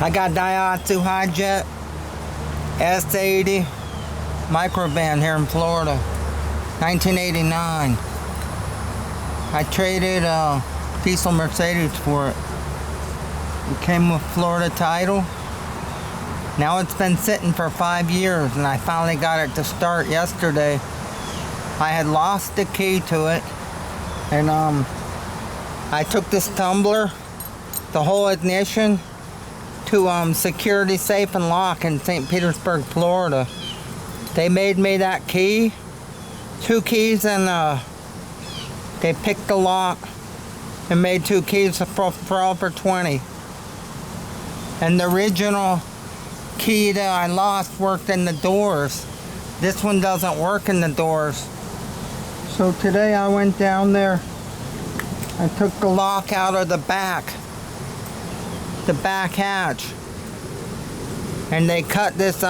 I got Diahatsu Highjet S80 microvan here in Florida, 1989. I traded a diesel Mercedes for it. It came with Florida title. Now it's been sitting for 5 years and I finally got it to start yesterday. I had lost the key to it and I took this tumbler, the whole ignition, to Security Safe and Lock in St. Petersburg, Florida. They made me that key, 2 keys, and they picked the lock and made 2 keys for all for 20. And the original key that I lost worked in the doors. This one doesn't work in the doors. So today I went down there, I took the lock out of the back hatch, and they cut this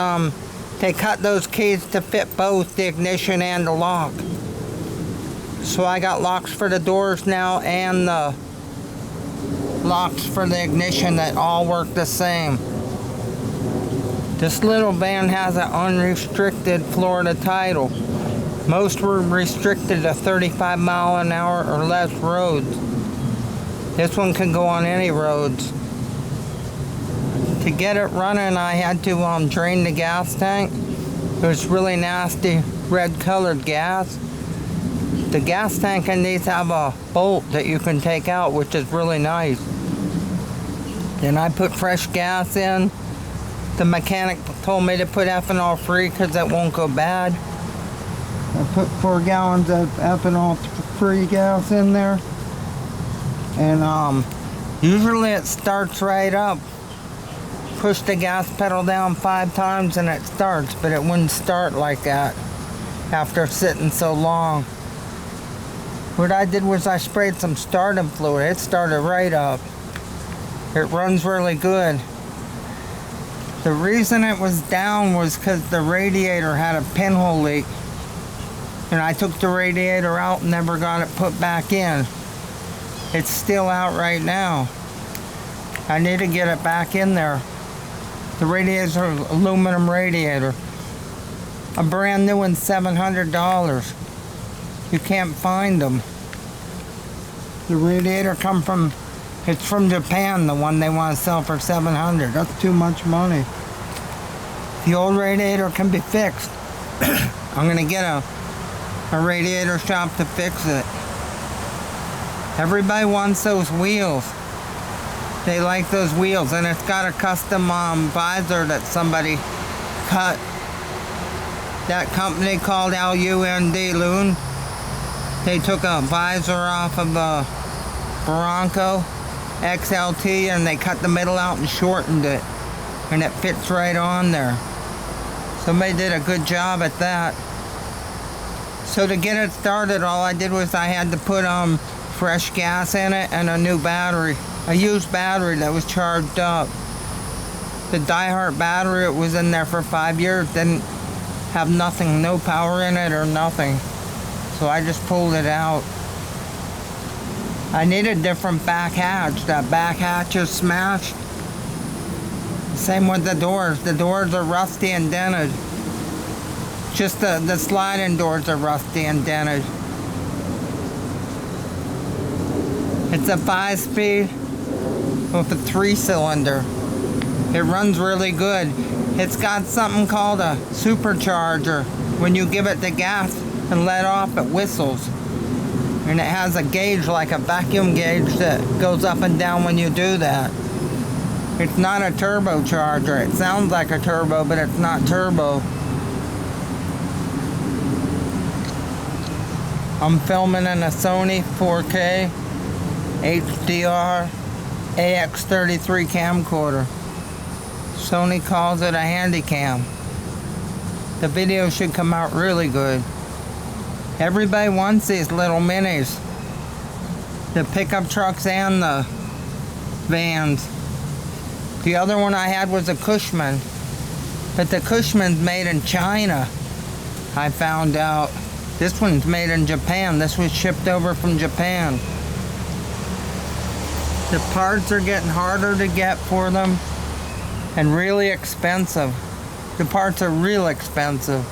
they cut those keys to fit both the ignition and the lock. So I got locks for the doors now and the locks for the ignition that all work the same. This little van has an unrestricted Florida title. Most were restricted to 35 mile an hour or less roads. This one can go on any roads. To get it running, I had to drain the gas tank. It was really nasty red colored gas. The gas tank in these have a bolt that you can take out, which is really nice. Then I put fresh gas in. The mechanic told me to put ethanol free because it won't go bad. I put 4 gallons of ethanol free gas in there. And usually it starts right up. Push the gas pedal down 5 times and it starts, but it wouldn't start like that after sitting so long. What I did was I sprayed some starting fluid. It started right up. It runs really good. The reason it was down was because the radiator had a pinhole leak. And I took the radiator out and never got it put back in. It's still out right now. I need to get it back in there. The radiator's an aluminum radiator. A brand new one's $700. You can't find them. The radiator it's from Japan, the one they want to sell for $700. That's too much money. The old radiator can be fixed. I'm gonna get a radiator shop to fix it. Everybody wants those wheels. They like those wheels, and it's got a custom visor that somebody cut. That company called Lund. They took a visor off of a Bronco XLT and they cut the middle out and shortened it, and it fits right on there. Somebody did a good job at that. So to get it started, all I did was I had to put fresh gas in it and a new battery. A used battery that was charged up. The Diahatsu battery, it was in there for 5 years, didn't have nothing, no power in it or nothing. So I just pulled it out. I need a different back hatch. That back hatch is smashed. Same with the doors. The doors are rusty and dented. Just the sliding doors are rusty and dented. It's a 5-speed with a 3-cylinder. It runs really good. It's got something called a supercharger. When you give it the gas and let off, it whistles. And it has a gauge like a vacuum gauge that goes up and down when you do that. It's not a turbocharger. It sounds like a turbo, but it's not turbo. I'm filming in a Sony 4K HDR AX33 camcorder. Sony calls it a Handycam. The video should come out really good. Everybody wants these little minis. The pickup trucks and the vans. The other one I had was a Cushman. But the Cushman's made in China, I found out. This one's made in Japan. This was shipped over from Japan. The parts are getting harder to get for them. and really expensive. The parts are real expensive.